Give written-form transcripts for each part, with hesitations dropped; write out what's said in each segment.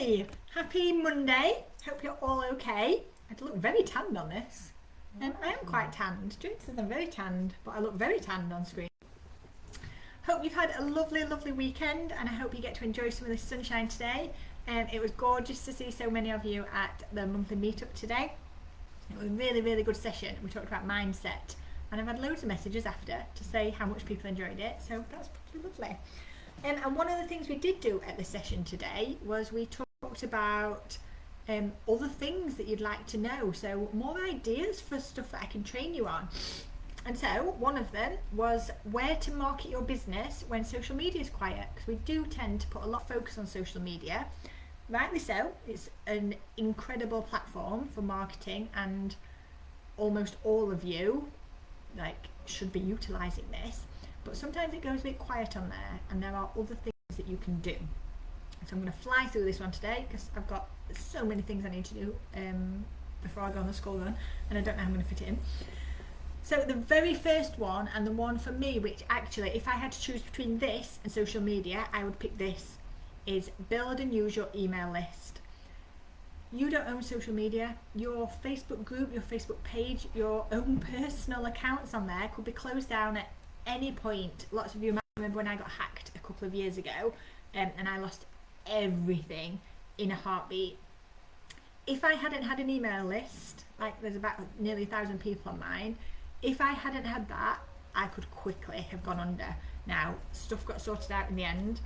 Hi, happy Monday. Hope you're all okay. I look very tanned on this. I am quite tanned. Jane says I'm very tanned, but I look very tanned on screen. Hope you've had a lovely, lovely weekend, and I hope you get to enjoy some of this sunshine today. It was gorgeous to see so many of you at the monthly meetup today. It was a really, really good session. We talked about mindset, and I've had loads of messages after to say how much people enjoyed it, so that's pretty lovely. And one of the things we did do at the session today was we talked about other things that you'd like to know, so more ideas for stuff that I can train you on. And so one of them was where to market your business when social media is quiet, because we do tend to put a lot of focus on social media. Rightly so, it's an incredible platform for marketing, and almost all of you should be utilising this. But sometimes it goes a bit quiet on there, and there are other things that you can do. So I'm going to fly through this one today because I've got so many things I need to do before I go on the school run, and I don't know how I'm going to fit it in. So the very first one, and the one for me, which actually, if I had to choose between this and social media, I would pick this, is build and use your email list. You don't own social media. Your Facebook group, your Facebook page, your own personal accounts on there could be closed down at any point. Lots of you might remember when I got hacked a couple of years ago, and I lost everything in a heartbeat. If I hadn't had an email list, like there's about nearly 1,000 people on mine, if I hadn't had that, I could quickly have gone under. Now, stuff got sorted out in the end,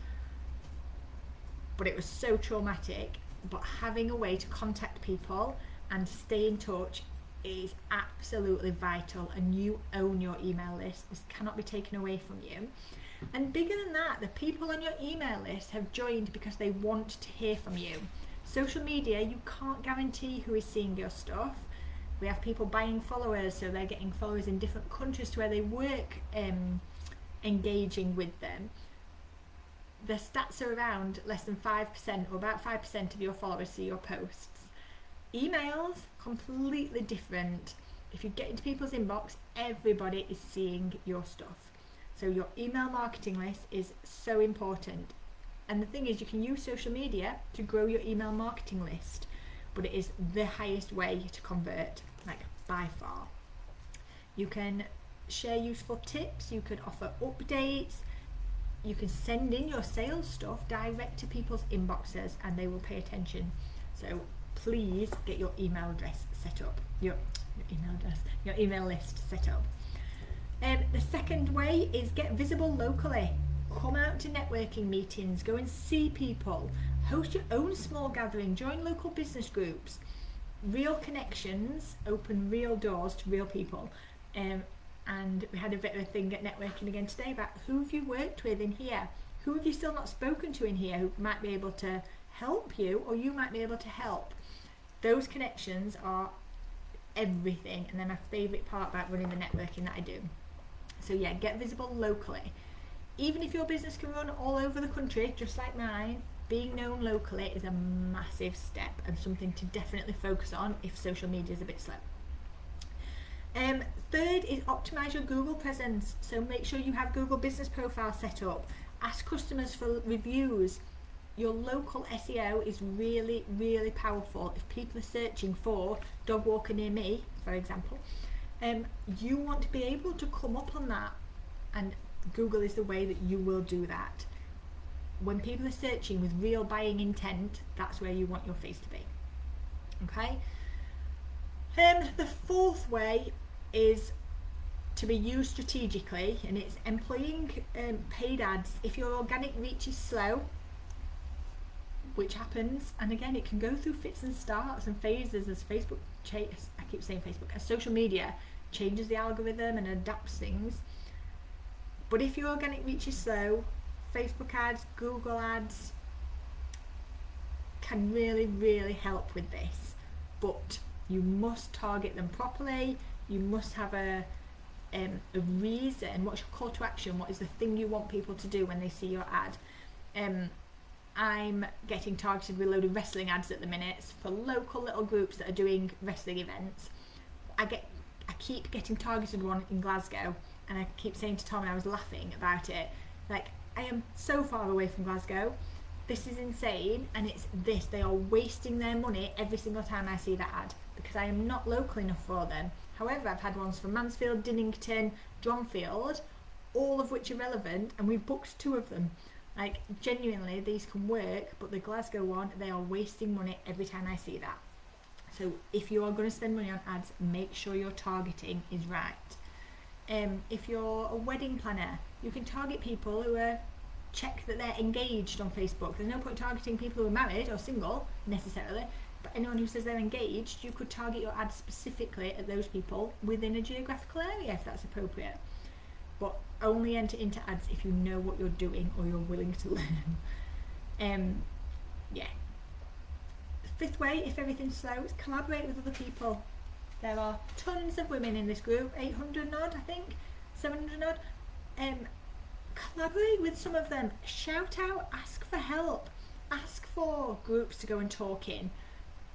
but it was so traumatic. But having a way to contact people and stay in touch is absolutely vital, and you own your email list. This cannot be taken away from you. And bigger than that, the people on your email list have joined because they want to hear from you. Social media, you can't guarantee who is seeing your stuff. We have people buying followers, so they're getting followers in different countries to where they work, engaging with them. The stats are around less than 5%, or about 5% of your followers see your posts. Emails, completely different. If you get into people's inbox, everybody is seeing your stuff. So your email marketing list is so important. And the thing is, you can use social media to grow your email marketing list, but it is the highest way to convert, by far. You can share useful tips, you can offer updates, you can send in your sales stuff direct to people's inboxes, and they will pay attention. So please get your email address set up, your email list set up. The second way is get visible locally. Come out to networking meetings, go and see people, host your own small gathering, join local business groups. Real connections open real doors to real people. And we had a bit of a thing at networking again today about who have you worked with in here, who have you still not spoken to in here who might be able to help you, or you might be able to help. Those connections are everything, and they're my favourite part about running the networking that I do. So yeah, get visible locally. Even if your business can run all over the country, just like mine, being known locally is a massive step and something to definitely focus on if social media is a bit slow. Third is optimize your Google presence. So make sure you have Google Business Profile set up. Ask customers for reviews. Your local SEO is really, really powerful. If people are searching for dog walker near me, for example, you want to be able to come up on that, and Google is the way that you will do that. When people are searching with real buying intent, that's where you want your face to be. Okay. The fourth way is to be used strategically, and it's employing paid ads. If your organic reach is slow, which happens, and again, it can go through fits and starts and phases as as social media changes the algorithm and adapts things. But if your organic reach is slow, Facebook ads, Google ads can really, really help with this. But you must target them properly. You must have a reason. What's your call to action? What is the thing you want people to do when they see your ad? I'm getting targeted with a load of wrestling ads at the minute for local little groups that are doing wrestling events. I keep getting targeted one in Glasgow, and I keep saying to Tom, and I was laughing about it, I am so far away from Glasgow. this is insane, and it's this, they are wasting their money every single time I see that ad, because I am not local enough for them. However, I've had ones from Mansfield, Dinnington, Dronfield, all of which are relevant, and we've booked 2 of them. Like, genuinely, these can work, but the Glasgow one, they are wasting money every time I see that. So if you are going to spend money on ads, make sure your targeting is right. If you're a wedding planner, you can target people who are, check that they're engaged on Facebook. There's no point targeting people who are married or single necessarily, but anyone who says they're engaged, you could target your ads specifically at those people within a geographical area if that's appropriate. But only enter into ads if you know what you're doing or you're willing to learn. Yeah. The 5th way, if everything's slow, is collaborate with other people. There are tons of women in this group, 800 odd, I think, 700 odd. Collaborate with some of them. Shout out, ask for help, ask for groups to go and talk in.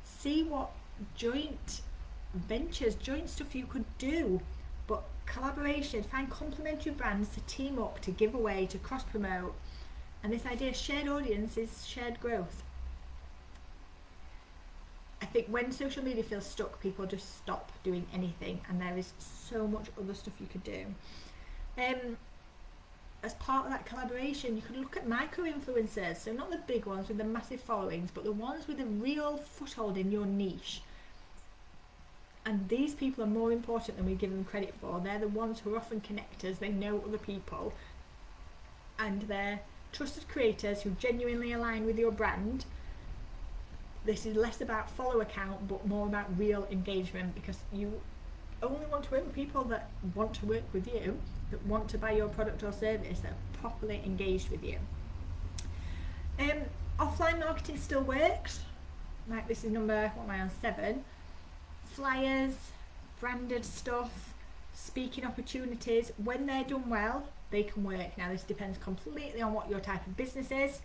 See what joint ventures, joint stuff you could do. But collaboration, find complementary brands to team up, to give away, to cross promote. And this idea of shared audience is shared growth. I think when social media feels stuck, people just stop doing anything, and there is so much other stuff you could do. As part of that collaboration, you could look at micro influencers, so not the big ones with the massive followings, but the ones with a real foothold in your niche. And these people are more important than we give them credit for. They're the ones who are often connectors, they know other people, and they're trusted creators who genuinely align with your brand. This is less about follow account, but more about real engagement, because you only want to work with people that want to work with you, that want to buy your product or service, that are properly engaged with you. Offline marketing still works. Like, this is number, what am I on, 7. Flyers, branded stuff, speaking opportunities, when they're done well, they can work. Now, this depends completely on what your type of business is.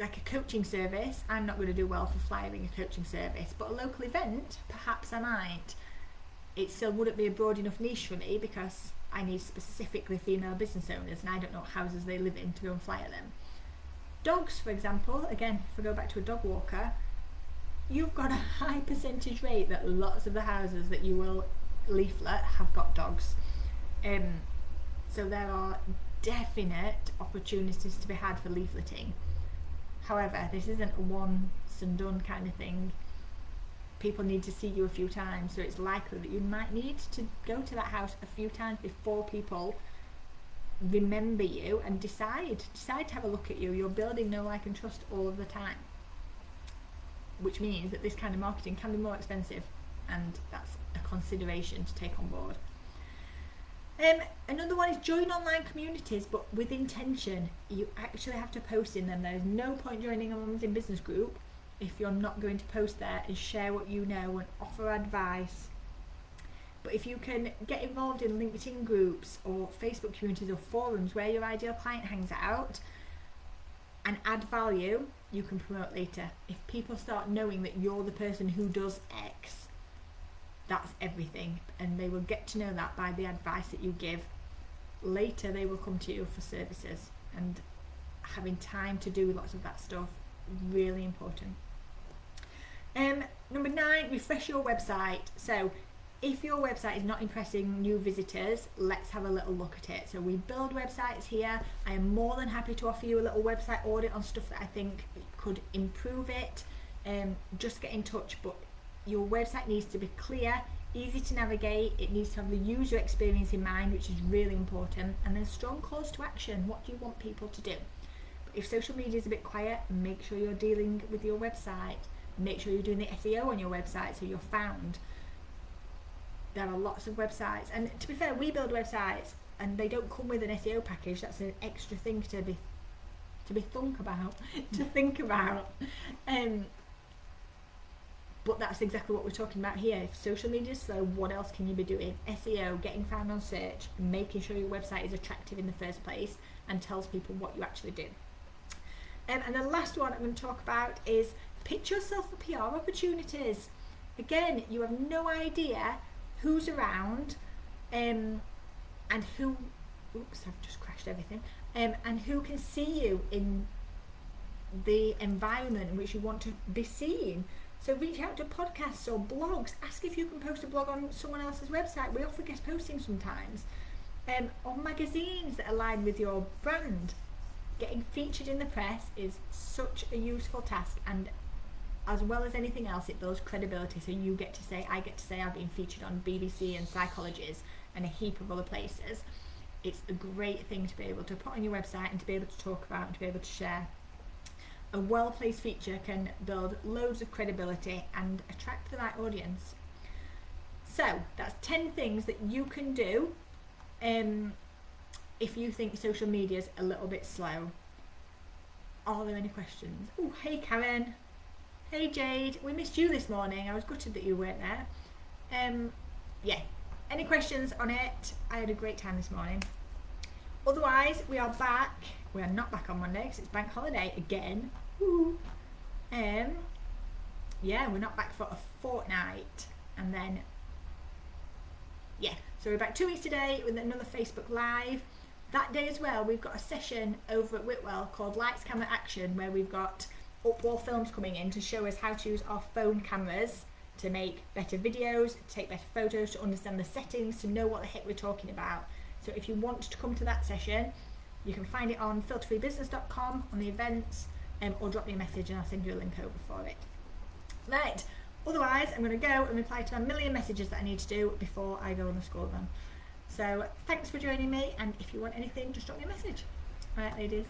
Like a coaching service, I'm not going to do well for flyering a coaching service, but a local event, perhaps I might. It still wouldn't be a broad enough niche for me, because I need specifically female business owners, and I don't know what houses they live in to go and flyer them. Dogs, for example, again, if I go back to a dog walker, you've got a high percentage rate that lots of the houses that you will leaflet have got dogs. So there are definite opportunities to be had for leafleting. However, this isn't a once and done kind of thing. People need to see you a few times, so it's likely that you might need to go to that house a few times before people remember you and decide to have a look at you. You're building know, like and trust all of the time, which means that this kind of marketing can be more expensive, and that's a consideration to take on board. Another one is join online communities, but with intention. You actually have to post in them. There is no point joining a Mums in Business group if you're not going to post there and share what you know and offer advice. But if you can get involved in LinkedIn groups or Facebook communities or forums where your ideal client hangs out and add value, you can promote later. If people start knowing that you're the person who does X, that's everything, and they will get to know that by the advice that you give. Later they will come to you for services, and having time to do lots of that stuff, really important. Number 9, refresh your website. So if your website is not impressing new visitors, let's have a little look at it. So we build websites here. I am more than happy to offer you a little website audit on stuff that I think could improve it. Just get in touch, but your website needs to be clear, easy to navigate. It needs to have the user experience in mind, which is really important, and then strong calls to action. What do you want people to do? But if social media is a bit quiet, make sure you're dealing with your website. Make sure you're doing the SEO on your website so you're found. There are lots of websites, and to be fair, we build websites and they don't come with an SEO package. That's an extra thing to think about. But that's exactly what we're talking about here. If social media is slow, what else can you be doing? SEO, getting found on search, making sure your website is attractive in the first place and tells people what you actually do. And the last one I'm going to talk about is pitch yourself for PR opportunities. Again, you have no idea who's around and who, oops, I've just crashed everything, and who can see you in the environment in which you want to be seen. So reach out to podcasts or blogs. Ask if you can post a blog on someone else's website. We offer guest posting sometimes. Or magazines that align with your brand. Getting featured in the press is such a useful task, and as well as anything else, it builds credibility. So you get to say, I get to say I've been featured on BBC and Psychologies and a heap of other places. It's a great thing to be able to put on your website and to be able to talk about and to be able to share. A well-placed feature can build loads of credibility and attract the right audience. So that's 10 things that you can do if you think social media is a little bit slow. Are there any questions? Oh, hey Karen. Hey Jade. We missed you this morning. I was gutted that you weren't there. Yeah. Any questions on it? I had a great time this morning. Otherwise, we are back. We are not back on Monday because it's bank holiday again. Woo. Yeah, we're not back for a fortnight, and then so we're back 2 weeks today with another Facebook Live. That day as well, we've got a session over at Whitwell called Lights Camera Action, where we've got Upwall Films coming in to show us how to use our phone cameras to make better videos, to take better photos, to understand the settings, to know what the heck we're talking about. So if you want to come to that session, you can find it on filterfreebusiness.com on the events, or drop me a message and I'll send you a link over for it. Right, otherwise I'm going to go and reply to a million messages that I need to do before I go on the school run. So thanks for joining me, and if you want anything, just drop me a message. Alright ladies.